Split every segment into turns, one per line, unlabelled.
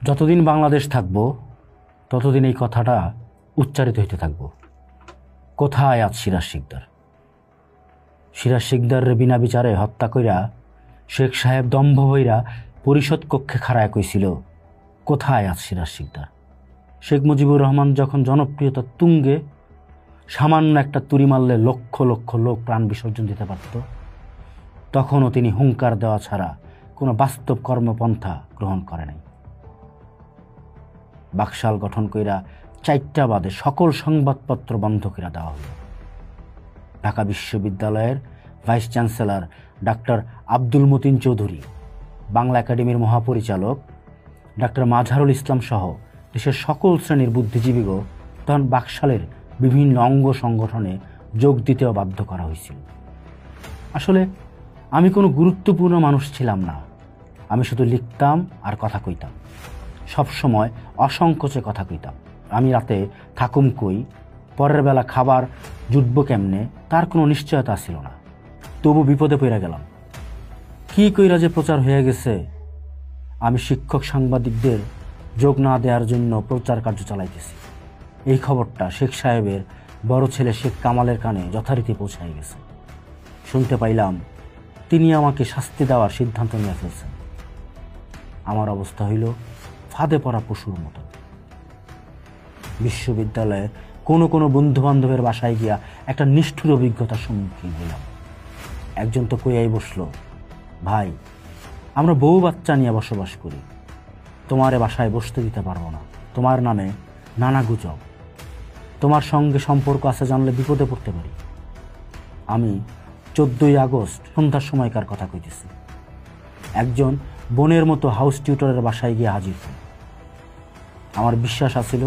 যতদিন বাংলাদেশ থাকব ততদিন এই কথাটা উচ্চারিত হইতে থাকব। কোথায় আজ সিরাজ শিকদার? সিরাজ শিকদারের বিনা বিচারে হত্যা কইরা শেখ সাহেব দম্ভ হইরা পরিষদ কক্ষে খাড়ায় কইছিল, কোথায় আজ সিরাজ শিকদার? শেখ মুজিবুর রহমান যখন জনপ্রিয়তার তুঙ্গে সামান্য একটা তুড়ি মারলে লক্ষ লক্ষ লোক প্রাণ বিসর্জন দিতে পারত, তখনও তিনি হুঙ্কার দেওয়া ছাড়া কোনো বাস্তব কর্মপন্থা গ্রহণ করে নাই। বাকশাল গঠন কইরা 4টা বাদে সকল সংবাদপত্র বন্ধ করে দেওয়া হলো। ঢাকা বিশ্ববিদ্যালয়ের vice chancellor doctor Abdul Matin Chowdhury, Bangla একাডেমির মহাপরিচালক ডাক্তার মাঝহারুল ইসলাম সহ দেশের সকল শ্রেণীর বুদ্ধিজীবীগো তখন বাকশালের বিভিন্ন অঙ্গ সংগঠনে যোগ দিতেও বাধ্য করা হয়েছিল। আসলে আমি কোনো গুরুত্বপূর্ণ মানুষ ছিলাম না। আমি শুধু লিখতাম আর কথা কইতাম, সবসময় অসংকোচে কথা কইতাম। আমি রাতে থাকুম কই, পরের বেলা খাবার জুটব কেমনে তার কোনো নিশ্চয়তা ছিল না। তবু বিপদে পড়ে গেলাম। কি কইরা যে প্রচার হয়ে গেছে। আমি শিক্ষক সাংবাদিকদের যোগ না দেওয়ার জন্য প্রচার কার্য চালাইতেছি। এই খবরটা শেখ সাহেবের বড় ছেলে শেখ কামালের কানে যথারীতি পৌঁছায় গেছে। শুনতে পাইলাম তিনি আমাকে শাস্তি দেওয়ার সিদ্ধান্ত নিয়ে ফেলছেন। আমার অবস্থা হইল ফাঁদে পড়া পশুর মতো। বিশ্ববিদ্যালয়ে কোনো কোনো বন্ধু বান্ধবের বাসায় গিয়া একটা নিষ্ঠুর অভিজ্ঞতার সম্মুখীন হইলাম। একজন তো কইয়াই বসলো, ভাই আমরা বউ বাচ্চা নিয়ে বসবাস করি, তোমারে বাসায় বসতে দিতে পারবো না, তোমার নামে নানা গুজব, তোমার সঙ্গে সম্পর্ক আছে জানলে বিপদে পড়তে পারি। আমি 14ই আগস্ট সন্ধ্যার সময়কার কথা কইতেছি। একজন বোনের মতো হাউস টিউটরের বাসায় গিয়ে হাজির হই। আমার বিশ্বাস আছিল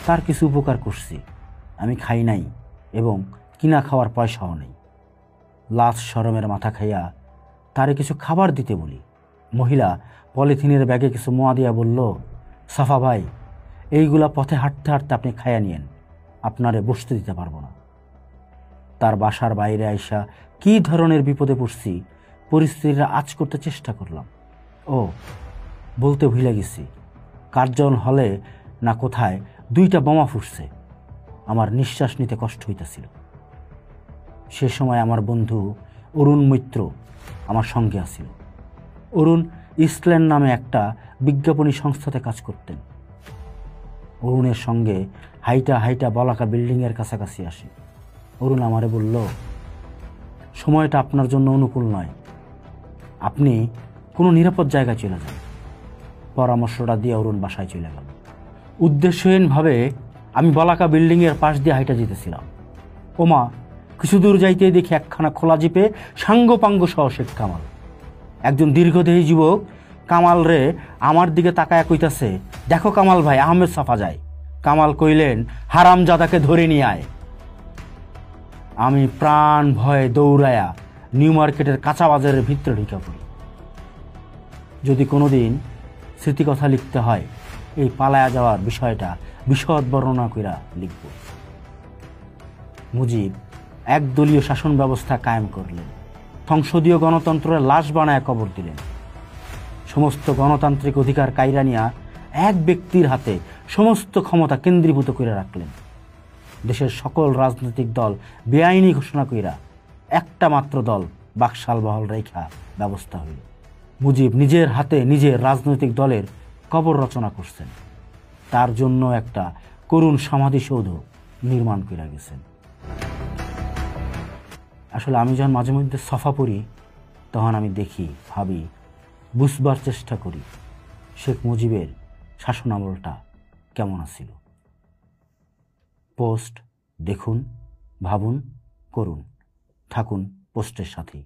তার কিছু উপকার করছি। আমি খাই নাই এবং কিনা খাওয়ার পয়সাও নেই। লাজ শরমের মাথা খাইয়া তারে কিছু খাবার দিতে বলি। মহিলা পলিথিনের ব্যাগে কিছু মোয়া দিয়া বলল, সাফা ভাই এইগুলা পথে হাঁটতে হাঁটতে আপনি খাইয়া নিয়েন, আপনারে বসতে দিতে পারবো না। তার বাসার বাইরে আইসা কি ধরনের বিপদে পড়ছি পরিস্থিতিটা আঁচ করতে চেষ্টা করলাম। ও বলতে ভুলে গেছি, কার্জন হলে না কোথায় 2টা বোমা ফুটছে। আমার নিঃশ্বাস নিতে কষ্ট হইতেছিল। সে সময় আমার বন্ধু অরুণ মৈত্র আমার সঙ্গে আছিল। অরুণ ইস্টল্যান্ড নামে একটা বিজ্ঞাপনী সংস্থাতে কাজ করতেন। অরুণের সঙ্গে হাইটা হাইটা বলাকা বিল্ডিংয়ের কাছাকাছি আসি। অরুণ আমারে বলল, সময়টা আপনার জন্য অনুকূল নয়, আপনি কোনো নিরাপদ জায়গায় চলে যান। পরামর্শটা দিয়ে অরুণ বাসায় চলে গেল। উদ্দেশ্যহীনভাবে আমি বলাকা বিল্ডিংয়ের পাশ দিয়ে হাইটা যেতেছিলাম। ওমা, কিছু দূর যাইতেই দেখি একখানা খোলা জিপে সাঙ্গপাঙ্গ সহ শেখ কামাল। একজন দীর্ঘদেহী যুবক কামাল রে আমার দিকে তাকায়া কইতাছে, দেখো কামাল ভাই, আহমেদ সাফা যায়। কামাল কইলেন, হারামজাদাকে ধরে নিয়ে আয়। আমি প্রাণ ভয়ে দৌড়ায়া নিউ মার্কেটের কাঁচা বাজারের ভিতরে ঢুকে পড়ি। যদি কোনোদিন স্মৃতিকথা লিখতে হয়, এই পালায়া যাওয়ার বিষয়টা বিশদ বর্ণনা কইরা লিখব। মুজিব একদলীয় শাসন ব্যবস্থা কায়েম করলেন। সংসদীয় গণতন্ত্রের লাশ বানায় কবর দিলেন। সমস্ত গণতান্ত্রিক অধিকার কাইরা নিয়া এক ব্যক্তির হাতে সমস্ত ক্ষমতা কেন্দ্রীভূত করে রাখলেন। দেশের সকল রাজনৈতিক দল বেআইনি ঘোষণা কইরা একটা মাত্র দল বাকশাল বহাল রেখা ব্যবস্থা হইল। মুজিব নিজের হাতে নিজের রাজনৈতিক দলের কবর রচনা করছেন। তার জন্য একটা করুণ সমাধিসৌধ নির্মাণ করে গেছেন। আসলে আমি যখন মাঝে মধ্যে সফা পড়ি, তখন আমি দেখি, ভাবি, বুঝবার চেষ্টা করি শেখ মুজিবের শাসনামলটা কেমন আছিল। পোস্ট দেখুন, ভাবুন, করুন, থাকুন পোস্টের সাথেই।